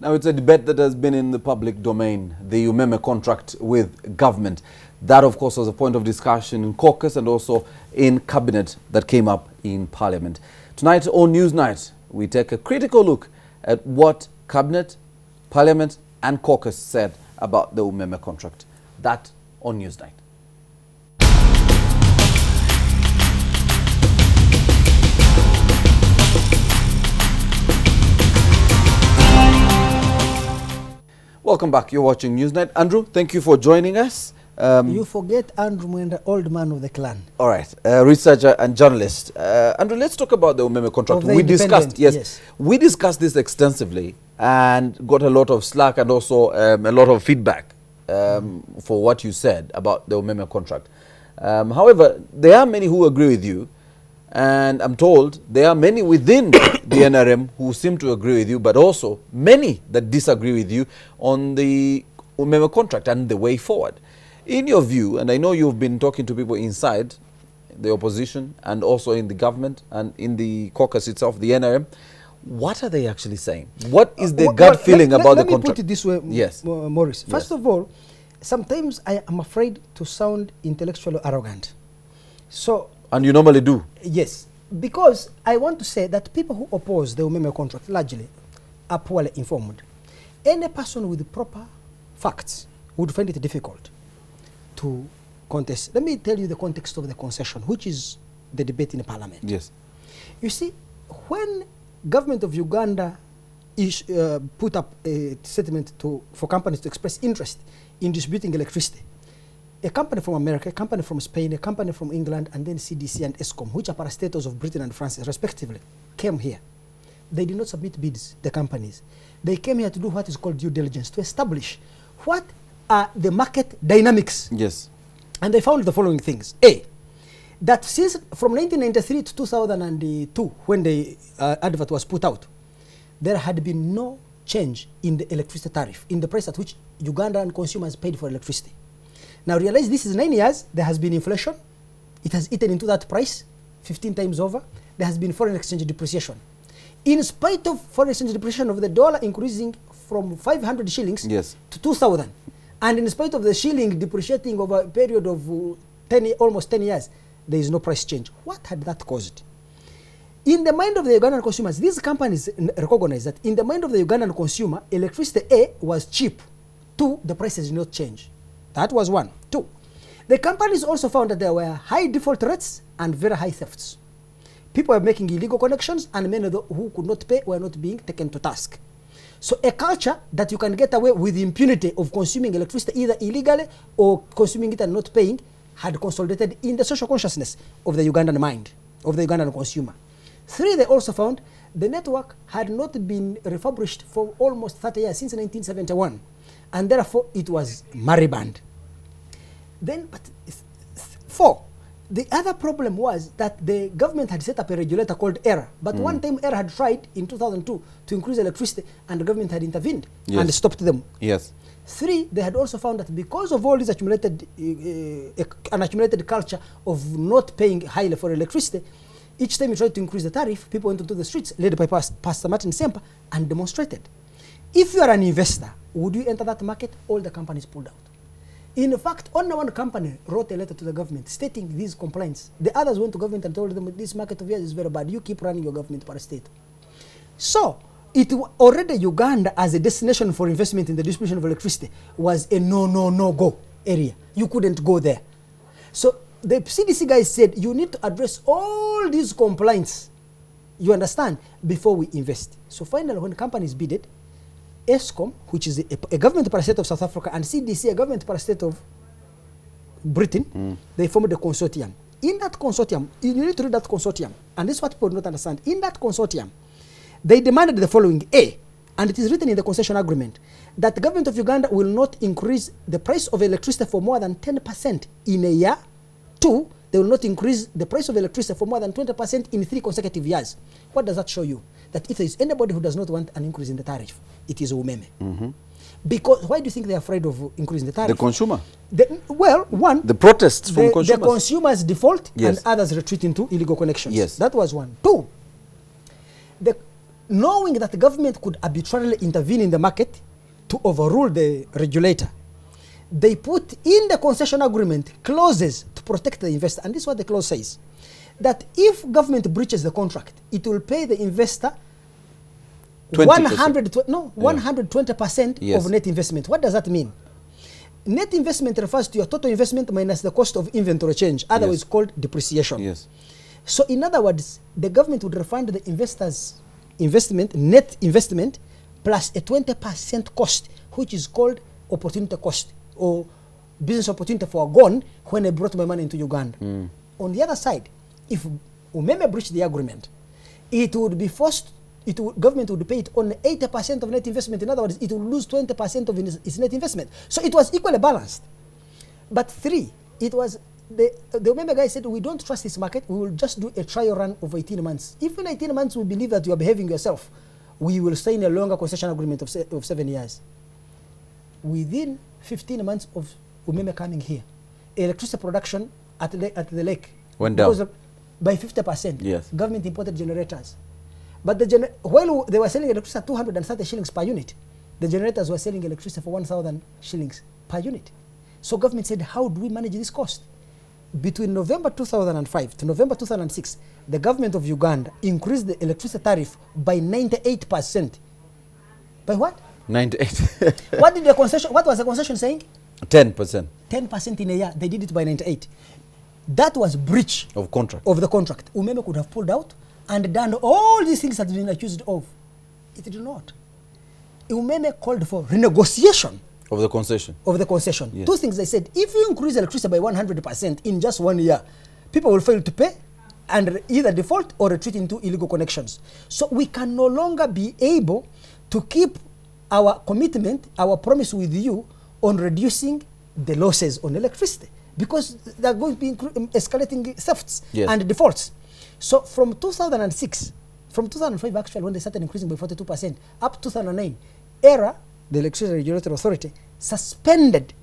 Now, it's a debate that has been in the public domain, the umeme contract with government. That, of course, was a point of discussion in caucus and also in cabinet that came up in parliament. Tonight on Newsnight, we take a critical look at what cabinet, parliament and caucus said about the umeme contract. That on Newsnight. Welcome back. You're watching Newsnight. Andrew, thank you for joining us. You forget Andrew Mwenda, old man of the clan. All right, researcher and journalist. Andrew, let's talk about the umeme contract. We discussed, yes, we discussed this extensively and got a lot of slack and also a lot of feedback for what you said about the umeme contract. However, there are many who agree with you, and I'm told there are many within the NRM who seem to agree with you, but also many that disagree with you on the umeme contract and the way forward. In your view, and I know you've been talking to people inside the opposition and also in the government and in the caucus itself, the NRM, what are they actually saying? What is the gut feeling about the contract? Let me put it this way, yes. Maurice. First of all, sometimes I am afraid to sound intellectually arrogant. So, and you normally do? Yes, because I want to say that people who oppose the umeme contract largely are poorly informed. Any person with proper facts would find it difficult to contest. Let me tell you the context of the concession, which is the debate in Parliament. Yes. You see, when government of Uganda put up a statement for companies to express interest in distributing electricity, a company from America, a company from Spain, a company from England, and then CDC and ESCOM, which are parastatals of Britain and France, respectively, came here. They did not submit bids, the companies. They came here to do what is called due diligence, to establish what are the market dynamics. Yes. And they found the following things. A, that since from 1993 to 2002, when the advert was put out, there had been no change in the electricity tariff, in the price at which Ugandan consumers paid for electricity. Now realize this is 9 years, there has been inflation. It has eaten into that price 15 times over. There has been foreign exchange depreciation. In spite of foreign exchange depreciation of the dollar increasing from 500 shillings yes. to 2,000, and in spite of the shilling depreciating over a period of almost 10 years, there is no price change. What had that caused? In the mind of the Ugandan consumers, these companies recognize that in the mind of the Ugandan consumer, electricity A was cheap. 2, the prices did not change. That was 1. 2, the companies also found that there were high default rates and very high thefts. People were making illegal connections, and many who could not pay were not being taken to task. So a culture that you can get away with the impunity of consuming electricity either illegally or consuming it and not paying had consolidated in the social consciousness of the Ugandan mind, of the Ugandan consumer. 3, they also found the network had not been refurbished for almost 30 years, since 1971. And therefore, it was moribund. Then, but 4, the other problem was that the government had set up a regulator called ERA. But one time ERA had tried in 2002 to increase electricity, and the government had intervened and stopped them. Yes. 3, they had also found that because of all this accumulated, an accumulated culture of not paying highly for electricity, each time you tried to increase the tariff, people went into the streets, led by Pastor Martin Semper, and demonstrated. If you are an investor, would you enter that market? All the companies pulled out. In fact, only one company wrote a letter to the government stating these complaints. The others went to government and told them, this market of yours is very bad. You keep running your government per state. So, it already Uganda as a destination for investment in the distribution of electricity was a no-go area. You couldn't go there. So, the CDC guys said, you need to address all these complaints, you understand, before we invest. So finally, when companies bidded, ESCOM, which is a government parastate of South Africa, and CDC, a government parastate of Britain, they formed a consortium. In that consortium, you need to read that consortium, and this is what people do not understand. In that consortium, they demanded the following: A, and it is written in the concession agreement, that the government of Uganda will not increase the price of electricity for more than 10% in a year. 2, they will not increase the price of electricity for more than 20% in 3 consecutive years. What does that show you? That if there is anybody who does not want an increase in the tariff, it is umeme. Because why do you think they are afraid of increasing the tariff? The consumer. Well, one, the protests from consumers. The consumers default, and others retreat into illegal connections. Yes. That was 1. 2, knowing that the government could arbitrarily intervene in the market to overrule the regulator, they put in the concession agreement clauses to protect the investor. And this is what the clause says, that if government breaches the contract, it will pay the investor 120% Yes. of net investment. What does that mean? Net investment refers to your total investment minus the cost of inventory change, otherwise called depreciation. Yes. So in other words, the government would refund the investor's investment, net investment, plus a 20% cost, which is called opportunity cost, or business opportunity foregone when I brought my money into Uganda. On the other side, if Umeme breached the agreement, it would be forced, government would pay it only 80% of net investment. In other words, it would lose 20% of its net investment. So it was equally balanced. But three, it was the Umeme guy said, we don't trust this market, we will just do a trial run of 18 months. If in 18 months we believe that you are behaving yourself, we will sign a longer concession agreement of 7 years. Within 15 months of Umeme coming here, electricity production at the lake went down by 50%. Yes. Government imported generators. But while they were selling electricity at 230 shillings per unit, the generators were selling electricity for 1,000 shillings per unit. So government said, how do we manage this cost? Between November 2005 to November 2006, the government of Uganda increased the electricity tariff by 98%. By what? 98. What was the concession saying? 10%. 10% in a year. They did it by 98. That was breach of contract. Of the contract. Umeme could have pulled out and done all these things that have been accused of. It did not. Umeme called for renegotiation of the concession. Of the concession. Yes. Two things they said. If you increase electricity by 100% in just 1 year, people will fail to pay and either default or retreat into illegal connections. So we can no longer be able to keep our commitment, our promise with you on reducing the losses on electricity, because they're going to be escalating thefts and defaults. So from 2006, from 2005 actually, when they started increasing by 42%, up to 2009, ERA, the Electricity Regulatory Authority, suspended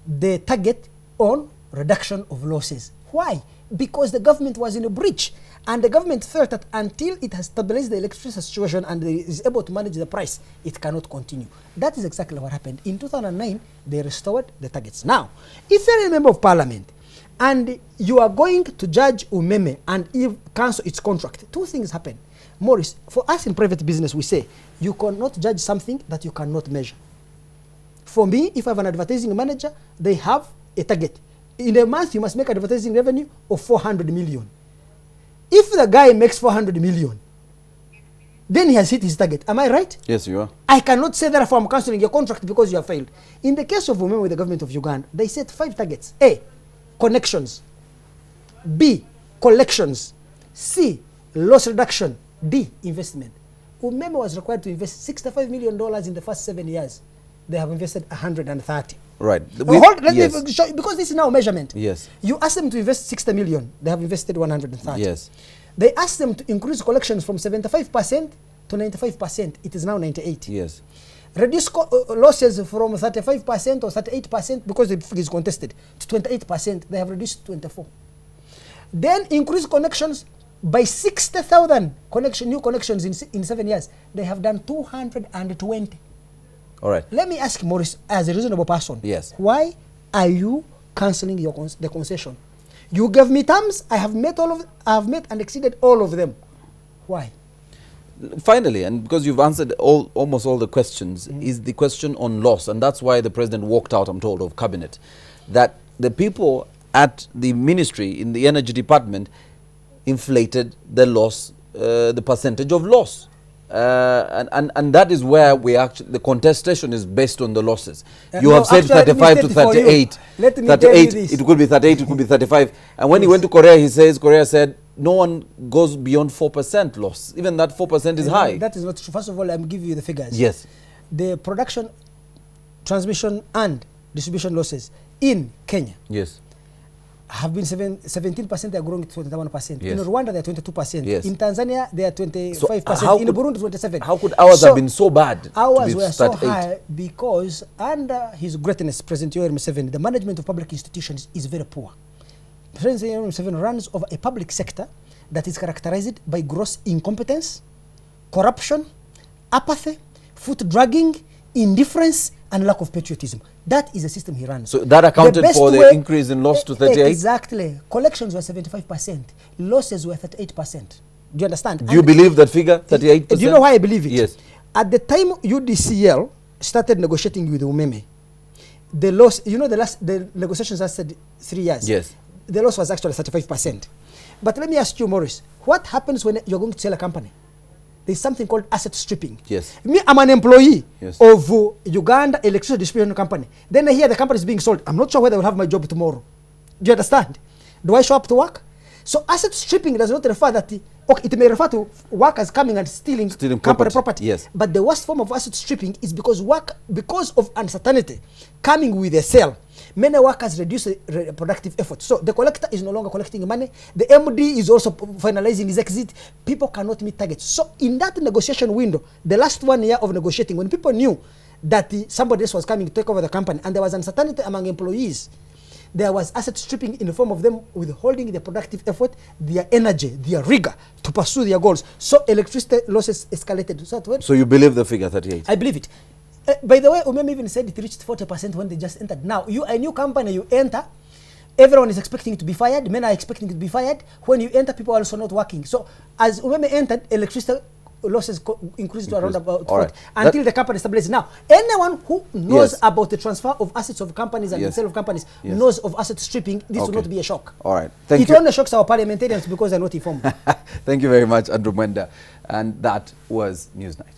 the target on reduction of losses. Why? Because the government was in a breach, and the government felt that until it has stabilized the electricity situation and is able to manage the price, it cannot continue. That is exactly what happened. In 2009, they restored the targets. Now, if you're a member of parliament and you are going to judge Umeme and cancel its contract, two things happen. Maurice, for us in private business, we say, you cannot judge something that you cannot measure. For me, if I have an advertising manager, they have a target. In a month, you must make advertising revenue of 400 million. If the guy makes 400 million, then he has hit his target. Am I right? Yes, you are. I cannot say therefore I'm cancelling your contract because you have failed. In the case of Umeme with the government of Uganda, they set 5 targets. A, connections. B, collections. C, loss reduction. D, investment. Umeme was required to invest $65 million in the first 7 years. They have invested 130. Right. Let me show you, because this is now a measurement. Yes. You ask them to invest 60 million. They have invested 130. Yes. They asked them to increase collections from 75% to 95%. It is now 98. Yes. Reduce losses from 35% or 38%, because the figure is contested, to 28%. They have reduced 24. Then increase connections by 60,000 new connections in 7 years. They have done 220. All right. Let me ask Maurice, as a reasonable person, yes, why are you cancelling the concession? You gave me terms. I have met and exceeded all of them. Why? Finally, and because you've answered almost all the questions, is the question on loss, and that's why the president walked out, I'm told, of cabinet, that the people at the ministry in the energy department inflated the loss, the percentage of loss. And that is where we actually, the contestation is based on the losses. You have said 35 to 38. Let me 38, tell you this. it could be 38, it could be 35. And when he went to Korea, Korea said, no one goes beyond 4% loss. Even that 4% is high. That is not true. First of all, I'm giving you the figures. Yes. The production, transmission, and distribution losses in Kenya. Yes. Have been 17%, they are growing to 21%. Yes. In Rwanda, they are 22%. Yes. In Tanzania, they are 25%. So in Burundi, 27%. How could ours have been so bad? Ours were so high because under His Greatness, President Yoweri Museveni, the management of public institutions is very poor. President Yoweri Museveni runs over a public sector that is characterized by gross incompetence, corruption, apathy, foot dragging, indifference, and lack of patriotism. That is the system he runs. So that accounted for the increase in loss to 38? Exactly. Collections were 75%. Losses were 38%. Do you understand? Do you believe that figure, 38%? Do you know why I believe it? Yes. At the time UDCL started negotiating with Umeme, the loss, you know, the negotiations lasted 3 years. Yes. The loss was actually 35%. But let me ask you, Maurice, what happens when you're going to sell a company? There's something called asset stripping. Yes. Me, I'm an employee yes. of Uganda Electricity Distribution Company. Then I hear the company is being sold. I'm not sure whether I will have my job tomorrow. Do you understand? Do I show up to work? So asset stripping does not refer that, okay, it may refer to workers coming and stealing company property. Yes. But the worst form of asset stripping is because of uncertainty coming with a sale. Many workers reduce productive effort. So the collector is no longer collecting money. The MD is also finalizing his exit. People cannot meet targets. So in that negotiation window, the last 1 year of negotiating, when people knew that somebody else was coming to take over the company and there was uncertainty among employees, there was asset stripping in the form of them withholding their productive effort, their energy, their rigor to pursue their goals. So electricity losses escalated. So you believe the figure 38? I believe it. By the way, Umeme even said it reached 40% when they just entered. Now, a new company, you enter, everyone is expecting it to be fired. Men are expecting it to be fired. When you enter, people are also not working. So as Umeme entered, electricity losses increased to around about 40 until the company stabilizes. Now, anyone who knows yes. about the transfer of assets of companies and yes. the sale of companies yes. knows of asset stripping. This will not be a shock. All right. Thank you. It only shocks our parliamentarians because they're not informed. Thank you very much, Adrew Mwenda. And that was Newsnight.